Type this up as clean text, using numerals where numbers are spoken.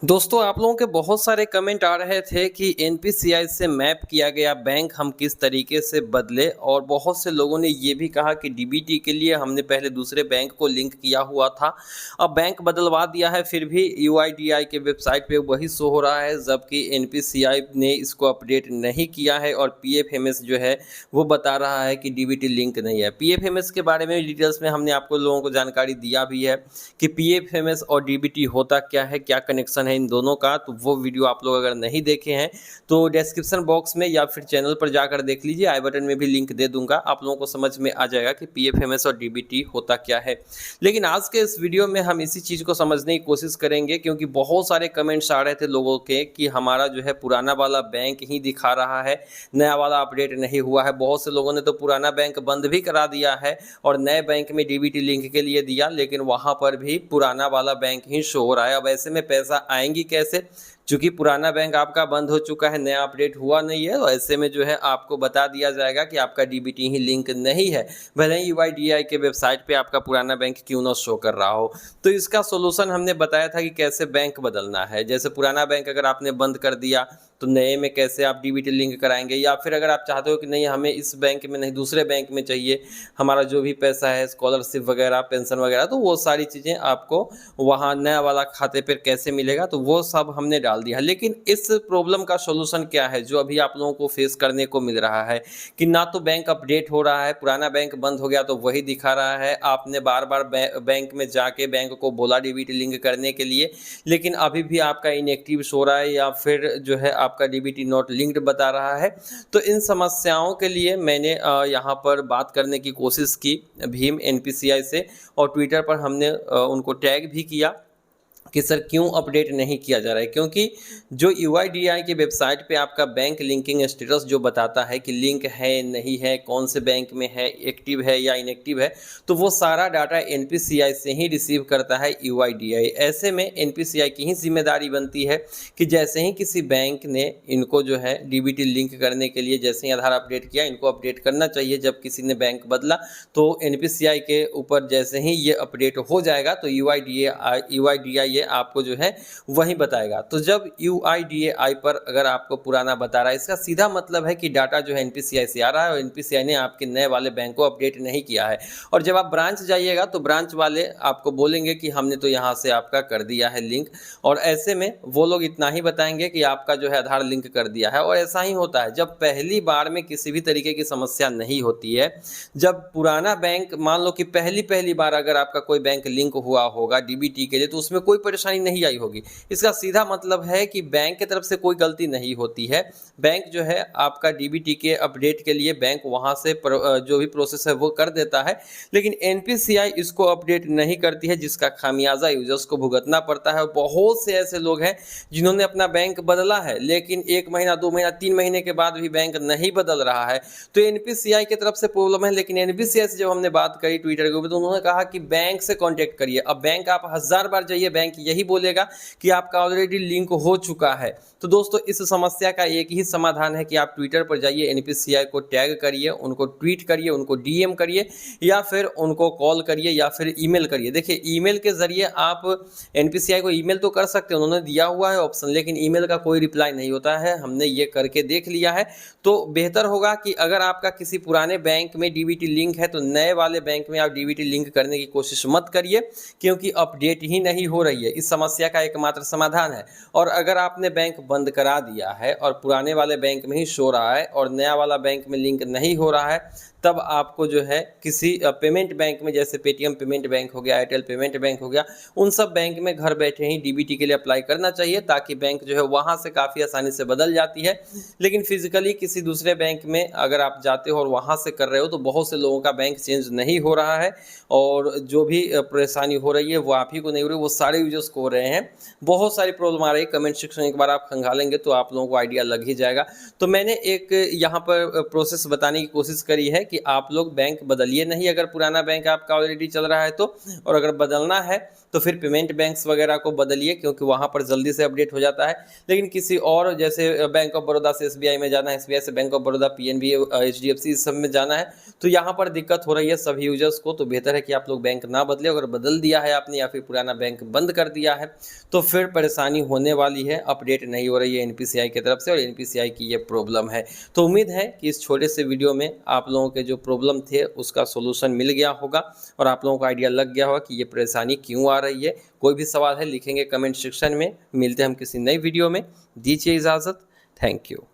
दोस्तों, आप लोगों के बहुत सारे कमेंट आ रहे थे कि एनपीसीआई से मैप किया गया बैंक हम किस तरीके से बदले, और बहुत से लोगों ने ये भी कहा कि डीबीटी के लिए हमने पहले दूसरे बैंक को लिंक किया हुआ था, अब बैंक बदलवा दिया है, फिर भी यूआईडीआई के वेबसाइट पे वही शो हो रहा है, जबकि एनपीसीआई ने इसको अपडेट नहीं किया है और पीएफएमएस जो है वो बता रहा है कि डीबीटी लिंक नहीं है। पीएफएमएस के बारे में डिटेल्स में हमने आपको लोगों को जानकारी दिया भी है कि पीएफएमएस और डीबीटी होता क्या है, क्या कनेक्शन है इन दोनों का। तो वो वीडियो आप लोग अगर नहीं देखे हैं तो डिस्क्रिप्शन बॉक्स में या फिर चैनल पर जाकर देख लीजिए, आई बटन में भी लिंक दे दूंगा, आप लोगों को समझ में आ जाएगा कि पीएफएमएस और डीबीटी होता क्या है। लेकिन आज के इस वीडियो में हम इसी चीज़ को समझने की कोशिश करेंगे, क्योंकि बहुत सारे कमेंट्स आ रहे थे लोगों के कि हमारा जो है पुराना वाला बैंक ही दिखा रहा है, नया वाला अपडेट नहीं हुआ है। बहुत से लोगों ने तो पुराना बैंक बंद भी करा दिया है और नए बैंक में डीबीटी लिंक के लिए दिया, लेकिन वहाँ पर भी पुराना वाला बैंक ही शो हो रहा है। अब ऐसे में पैसा आएंगी कैसे, चूंकि पुराना बैंक आपका बंद हो चुका है, नया अपडेट हुआ नहीं है, तो ऐसे में जो है आपको बता दिया जाएगा कि आपका डीबीटी ही लिंक नहीं है, भले ही यूआईडीआई के वेबसाइट पे आपका पुराना बैंक क्यों ना शो कर रहा हो। तो इसका सोल्यूशन हमने बताया था कि कैसे बैंक बदलना है। जैसे पुराना बैंक अगर आपने बंद कर दिया तो नए में कैसे आप डीबीटी लिंक कराएंगे, या फिर अगर आप चाहते हो कि नहीं हमें इस बैंक में नहीं दूसरे बैंक में चाहिए हमारा जो भी पैसा है, स्कॉलरशिप वगैरह, पेंशन वगैरह, तो वो सारी चीज़ें आपको वहाँ नया वाला खाते पर कैसे मिलेगा, तो वो सब हमने डाल दिया। लेकिन इस प्रॉब्लम का सॉल्यूशन क्या है जो अभी आप लोगों को फेस करने को मिल रहा है कि ना तो बैंक अपडेट हो रहा है, पुराना बैंक बंद हो गया तो वही दिखा रहा है, आपने बार बार बैंक में जाके बैंक को बोला डीबीटी लिंक करने के लिए, लेकिन अभी भी आपका इनएक्टिव शो रहा है या फिर जो है आपका डीबीटी नॉट लिंक्ड बता रहा है। तो इन समस्याओं के लिए मैंने यहाँ पर बात करने की कोशिश की भीम एनपीसीआई से, और ट्विटर पर हमने उनको टैग भी किया कि सर क्यों अपडेट नहीं किया जा रहा है, क्योंकि जो यूआईडीआई के वेबसाइट पे आपका बैंक लिंकिंग स्टेटस जो बताता है कि लिंक है नहीं है, कौन से बैंक में है, एक्टिव है या इनएक्टिव है, तो वो सारा डाटा एनपीसीआई से ही रिसीव करता है यूआईडीआई। ऐसे में एनपीसीआई की ही जिम्मेदारी बनती है कि जैसे ही किसी बैंक ने इनको जो है डीबीटी लिंक करने के लिए जैसे ही आधार अपडेट किया, इनको अपडेट करना चाहिए। जब किसी ने बैंक बदला तो एनपीसीआई के ऊपर जैसे ही ये अपडेट हो जाएगा तो यूआईडीआई आपको जो है वही बताएगा। तो जब यूआईडीएआई पर अगर आपको पुराना बता रहा है, इसका सीधा मतलब है कि डाटा जो है एनपीसीआई से आ रहा है और एनपीसीआई ने आपके नए वाले बैंक को अपडेट नहीं किया है। और जब आप ब्रांच जाइएगा तो ब्रांच वाले आपको बोलेंगे कि हमने तो यहाँ से आपका कर दिया है लिंक, और ऐसे में वो लोग इतना ही बताएंगे कि आपका जो है आधार लिंक कर दिया है। और ऐसा ही होता है जब पहली बार में किसी भी तरीके की समस्या नहीं होती है, जब पुराना बैंक मान लो कि पहली बार अगर आपका कोई बैंक लिंक हुआ होगा डीबीटी के लिए, तो उसमें कोई परेशानी नहीं आई होगी। इसका सीधा मतलब है कि बैंक की तरफ से कोई गलती नहीं होती है। बैंक जो है आपका डीबीटी के अपडेट के लिए बैंक वहां से जो भी प्रोसेस है वो कर देता है, लेकिन एनपीसीआई इसको अपडेट नहीं करती है, जिसका खामियाजा यूजर्स को भुगतना पड़ता है। और बहुत से ऐसे लोग हैं जिन्होंने अपना बैंक बदला है, लेकिन 1 महीना 2 महीना 3 महीने के बाद भी बैंक नहीं बदल रहा है। तो एनपीसीआई की तरफ से प्रॉब्लम है, लेकिन एनपीसीआई से जब हमने बात करी ट्विटर के ऊपर तो उन्होंने कहा कि बैंक से कांटेक्ट करिए। अब बैंक आप 1000 बार जाइए, बैंक यही बोलेगा कि आपका ऑलरेडी लिंक हो चुका है। तो दोस्तों, इस समस्या का एक ही समाधान है कि आप ट्विटर पर जाइए, एनपीसीआई को टैग करिए, उनको ट्वीट करिए, उनको डीएम करिए, या फिर उनको कॉल करिए, या फिर ईमेल करिए। देखिए, ईमेल के जरिए आप एनपीसीआई को ईमेल तो कर सकते हैं, उन्होंने दिया हुआ है ऑप्शन, लेकिन ईमेल का कोई रिप्लाई नहीं होता है। हमने ये करके देख लिया है। तो बेहतर होगा कि अगर आपका किसी पुराने बैंक में डीबीटी लिंक है तो नए वाले बैंक में आप डीबीटी लिंक करने की कोशिश मत करिए, क्योंकि अपडेट ही नहीं हो रही है। इस समस्या का एकमात्र समाधान है। और अगर आपने बैंक बंद करा दिया है और पुराने वाले बैंक में ही शो रहा है और नया वाला बैंक में लिंक नहीं हो रहा है, तब आपको जो है किसी पेमेंट बैंक में, जैसे पेटीएम पेमेंट बैंक हो गया, एयरटेल पेमेंट बैंक हो गया, उन सब बैंक में घर बैठे ही डीबीटी के लिए अप्लाई करना चाहिए, ताकि बैंक जो है वहाँ से काफ़ी आसानी से बदल जाती है। लेकिन फिजिकली किसी दूसरे बैंक में अगर आप जाते हो और वहाँ से कर रहे हो तो बहुत से लोगों का बैंक चेंज नहीं हो रहा है, और जो भी परेशानी हो रही है वो आप ही को नहीं हो रही, वो सारे यूजर्स को हो रहे हैं। बहुत सारी प्रॉब्लम आ रही है। कमेंट सेक्शन एक बार आप खंगालेंगे तो आप लोगों को आइडिया लग ही जाएगा। तो मैंने एक यहाँ पर प्रोसेस बताने की कोशिश करी है कि आप लोग बैंक बदलिए नहीं अगर पुराना बैंक आपका ऑलरेडी चल रहा है तो, और अगर बदलना है तो फिर पेमेंट बैंक्स वगैरह को बदलिए, क्योंकि वहाँ पर जल्दी से अपडेट हो जाता है। लेकिन किसी और जैसे बैंक ऑफ बड़ौदा से SBI में जाना है, SBI से bank of Baroda, PNB, HDFC इस सब में जाना है, तो यहाँ पर दिक्कत हो रही है सभी यूजर्स को। तो बेहतर है कि आप लोग बैंक ना बदले। अगर बदल दिया है आपने या फिर पुराना बैंक बंद कर दिया है तो फिर परेशानी होने वाली है, अपडेट नहीं हो रही है NPCI की तरफ से, और NPCI की ये प्रॉब्लम है। तो उम्मीद है कि इस छोटे से वीडियो में आप लोगों के जो प्रॉब्लम थे उसका सोल्यूशन मिल गया होगा और आप लोगों को आइडिया लग गया होगा कि ये परेशानी क्यों आ रही है। कोई भी सवाल है लिखेंगे कमेंट सेक्शन में। मिलते हैं हम किसी नई वीडियो में। दीजिए इजाज़त। Thank you.